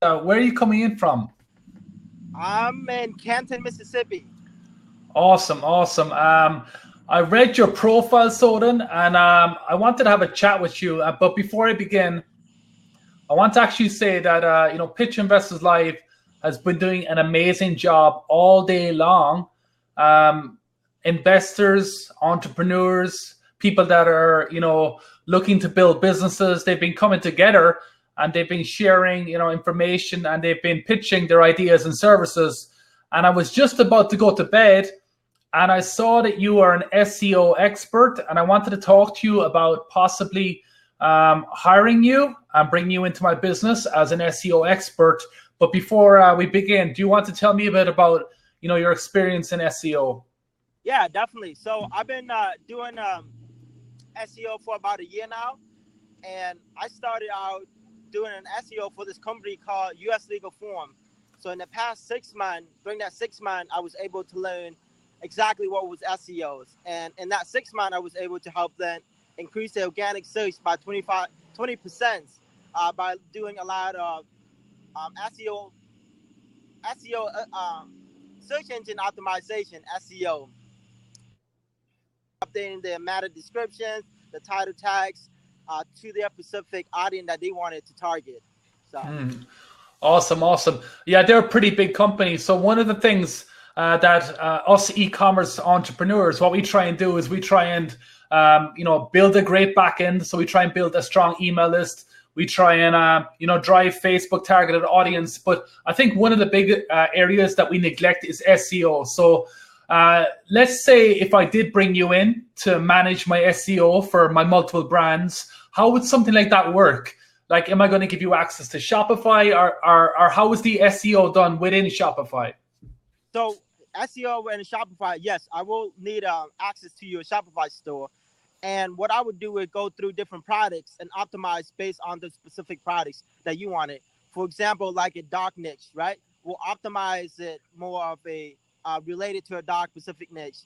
Where are you coming in from? I'm in Canton, Mississippi. Awesome, awesome. I read your profile, Soden, and I wanted to have a chat with you. But before I begin, I want to actually say that Pitch Investors Live has been doing an amazing job all day long. Um, Investors, entrepreneurs, people that are looking to build businesses, they've been coming together and they've been sharing information and they've been pitching their ideas and services. And I was just about to go to bed and I saw that you are an SEO expert, and I wanted to talk to you about possibly hiring you and bringing you into my business as an SEO expert. But before we begin, do you want to tell me a bit about your experience in SEO? Yeah, definitely. So I've been doing SEO for about a year now, and I started out doing an SEO for this company called U.S. Legal Forum. So in the past 6 months, during that 6 months, I was able to learn exactly what was SEOs, and in that 6 months, I was able to help them increase their organic search by 20% by doing a lot of SEO, search engine optimization, SEO, updating their meta descriptions, the title tags, to their specific audience that they wanted to target. So, Awesome, awesome. Yeah, they're a pretty big company. So one of the things that us e-commerce entrepreneurs, what we try and do is we try and build a great backend. So we try and build a strong email list. We try and drive Facebook targeted audience. But I think one of the big areas that we neglect is SEO. So let's say if I did bring you in to manage my SEO for my multiple brands, how would something like that work? Like, am I going to give you access to Shopify, or how is the SEO done within Shopify? so SEO and Shopify, yes, I will need access to your Shopify store. And what I would do is go through different products and optimize based on the specific products that you wanted. For example, like a dog niche, right? We'll optimize it more of a related to a dog specific niche.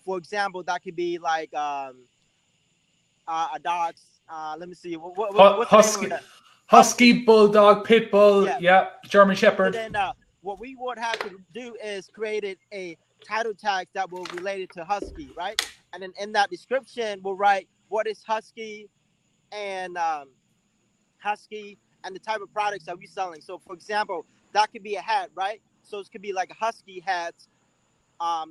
For example, that could be like a dog's. Let me see. What's the name of Husky, that? Husky, Husky. Bulldog, Pit Bull, Yeah. yeah, German So Shepherd. then, what we would have to do is create a title tag that will relate it to Husky, right? And then in that description, we'll write what is Husky and Husky and the type of products that we're selling. So, for example, that could be a hat, right? So it could be like a Husky hat.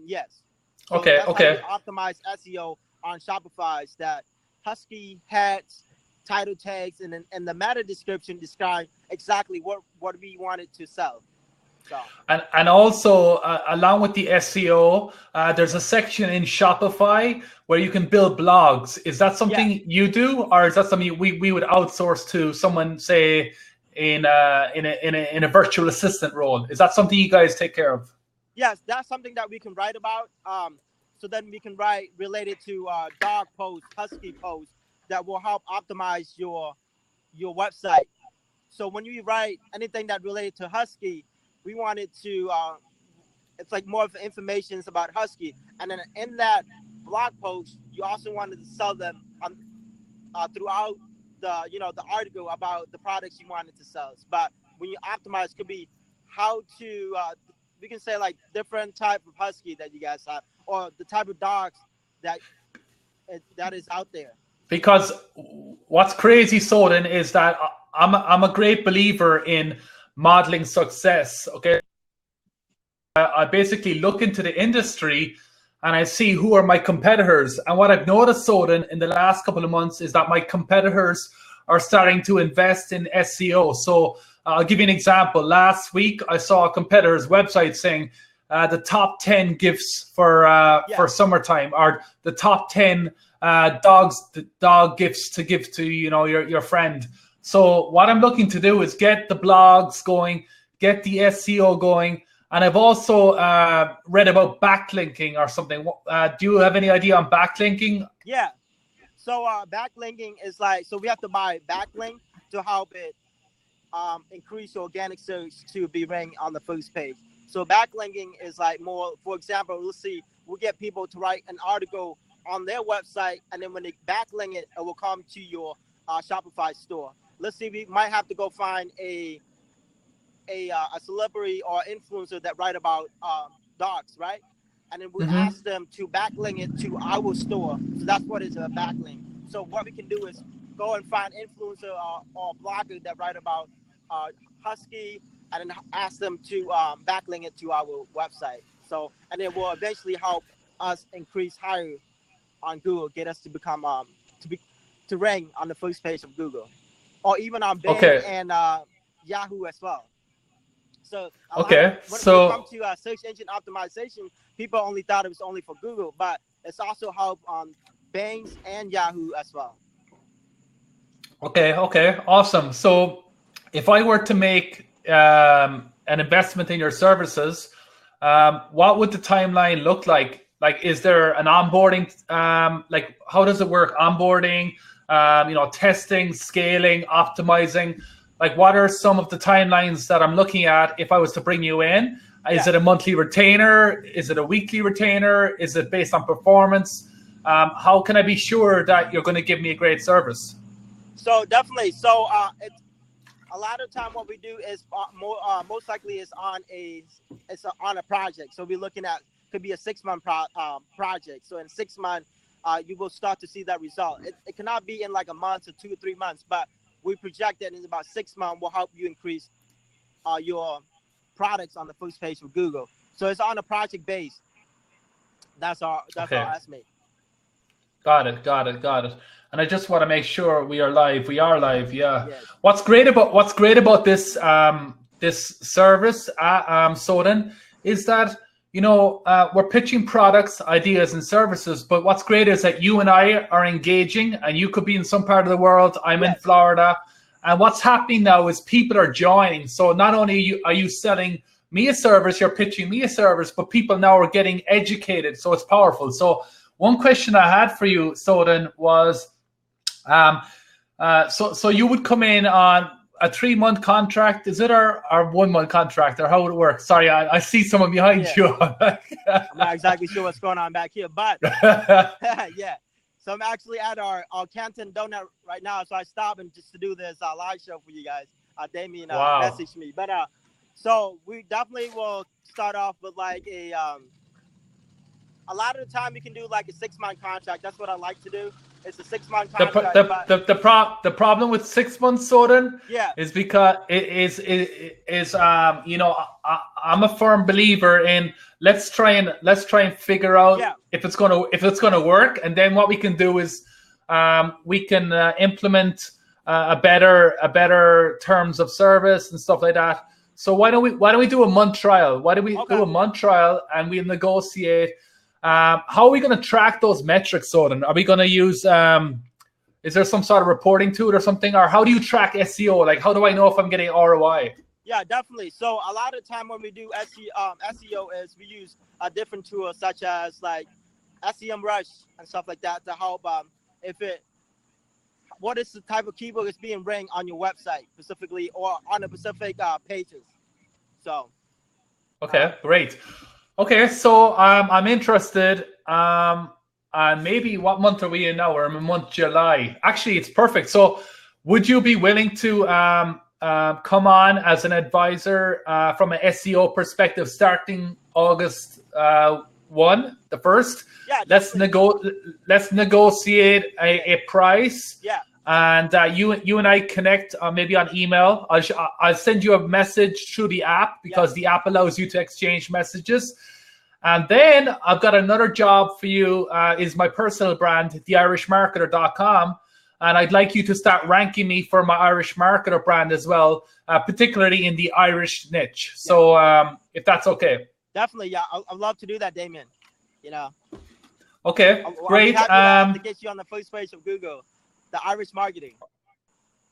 Yes. So Okay, that's how we okay. optimize SEO on Shopify. That Husky hats, title tags, and then and the meta description describe exactly what we wanted to sell. So And also, along with the SEO, there's a section in Shopify where you can build blogs. Is that yeah, something you do, or is that something we would outsource to someone, say, in a virtual assistant role? Is that something you guys take care of? yes, that's something that we can write about. So then we can write related to dog posts, Husky posts that will help optimize your website. So when you write anything that related to Husky, we wanted to it's like more of information about Husky, and then in that blog post, you also wanted to sell them on, throughout the article about the products you wanted to sell. But when you optimize, could be how to we can say like different type of Husky that you guys have, or the type of dogs that that is out there. Because what's crazy, Soden, is that I'm a great believer in modeling success. Okay, I basically look into the industry and I see who are my competitors. And what I've noticed, Soden, in the last couple of months is that my competitors are starting to invest in SEO. So I'll give you an example. Last week, I saw a competitor's website saying the top 10 gifts Yeah. for summertime, or the top 10 dog gifts to give to your friend. So what I'm looking to do is get the blogs going, get the SEO going, and I've also read about backlinking or something. Do you have any idea on backlinking? Yeah. So backlinking is like, so we have to buy backlink to help it increase your organic search to be ranked on the first page. So backlinking is like more, for example, let's see, we'll get people to write an article on their website, and then when they backlink it, it will come to your Shopify store. Let's see, we might have to go find a celebrity or influencer that write about dogs, right? And then we Mm-hmm. ask them to backlink it to our store. So that's what is a backlink. So what we can do is go and find influencer or blogger that write about Husky, and then ask them to backlink it to our website. So, and it will eventually help us increase higher on Google, get us to become to rank on the first page of Google, or even on Bing Okay. and Yahoo as well. So Okay. When it So comes to search engine optimization, people only thought it was only for Google, but it's also help on Bing and Yahoo as well. okay. Awesome. So if I were to make an investment in your services, what would the timeline look like? Like, is there an onboarding? Like, how does it work? Onboarding, testing, scaling, optimizing. Like, what are some of the timelines that I'm looking at if I was to bring you in? Is it a monthly retainer? Is it a weekly retainer? Is it based on performance? How can I be sure that you're going to give me a great service? So definitely. So it's a lot of time what we do is most likely is on a project. So we're looking at, could be a 6-month project. So in 6 months, you will start to see that result. It cannot be in like a month or 2 or 3 months, but we project that in about 6 months will help you increase your products on the first page of Google. So it's on a project base. That's our estimate. Got it. And I just want to make sure we are live. We are live, yeah. Yes. What's great about this this service, Soden, is that we're pitching products, ideas, and services. But what's great is that you and I are engaging, and you could be in some part of the world. I'm in Florida, and what's happening now is people are joining. So not only are you selling me a service, you're pitching me a service, but people now are getting educated. So it's powerful. So one question I had for you, Soden, was, so you would come in on a 3-month contract. Is it our 1-month contract, or how would it work? Sorry, I see someone behind you. I'm not exactly sure what's going on back here, but yeah. So I'm actually at our Canton Donut right now. So I stopped and just to do this live show for you guys. Damien messaged me, but so we definitely will start off with like a lot of the time we can do like a 6-month contract. That's what I like to do. It's a 6-month contract. The problem with 6 months, Soden, is because I'm a firm believer in let's try and figure out if it's gonna work, and then what we can do is we can implement a better terms of service and stuff like that. So why don't we do a month trial? Why don't we do a month trial and we negotiate? How are we going to track those metrics, Soden? Are we going to use, is there some sort of reporting to it or something? Or how do you track SEO? Like, how do I know if I'm getting ROI? Yeah, definitely. So a lot of time when we do SEO is we use different tools such as like SEMrush and stuff like that to help what is the type of keyword is being ranked on your website specifically or on the specific pages. So. Okay, great. Okay, so I'm interested. And maybe what month are we in now? We're in month July. Actually, it's perfect. So, would you be willing to come on as an advisor from an SEO perspective, starting August 1, the 1st? Yeah. Let's negotiate a price. Yeah. And you and I connect maybe on email. I'll send you a message through the app because the app allows you to exchange messages. And then I've got another job for you, is my personal brand, theirishmarketer.com. And I'd like you to start ranking me for my Irish Marketer brand as well, particularly in the Irish niche. So if that's okay. Definitely, yeah. I'd love to do that, Damien. Okay, great. I'll to get you on the first page of Google. The Irish marketing.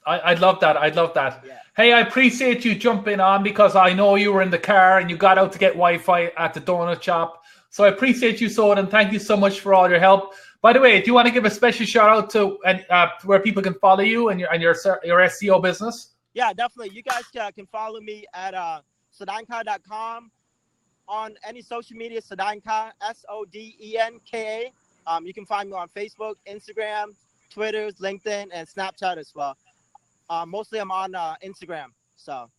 I'd love that. Yeah. Hey, I appreciate you jumping on because I know you were in the car and you got out to get Wi-Fi at the donut shop. So I appreciate you, Soden. Thank you so much for all your help. By the way, do you want to give a special shout out to where people can follow you and your SEO business? Yeah, definitely. You guys can follow me at sodenka.com on any social media. Soden Ka, SODENKA. You can find me on Facebook, Instagram, Twitter, LinkedIn, and Snapchat as well. Mostly I'm on Instagram. So.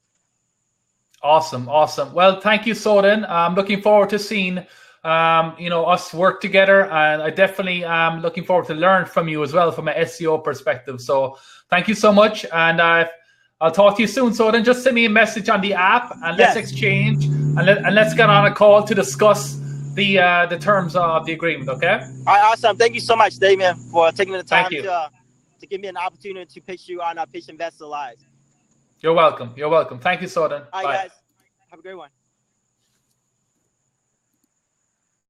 Awesome. Well, thank you, Soden. I'm looking forward to seeing, us work together, and I definitely am looking forward to learn from you as well from an SEO perspective. So thank you so much, and I'll talk to you soon, Soden. Just send me a message on the app, and let's exchange, and let's get on a call to discuss the terms of the agreement. Okay. All right, awesome. Thank you so much, Damien, for taking the time to give me an opportunity to pitch you on Pitch Investor Live. You're welcome. Thank you, Soden. All right, guys. Have a great one.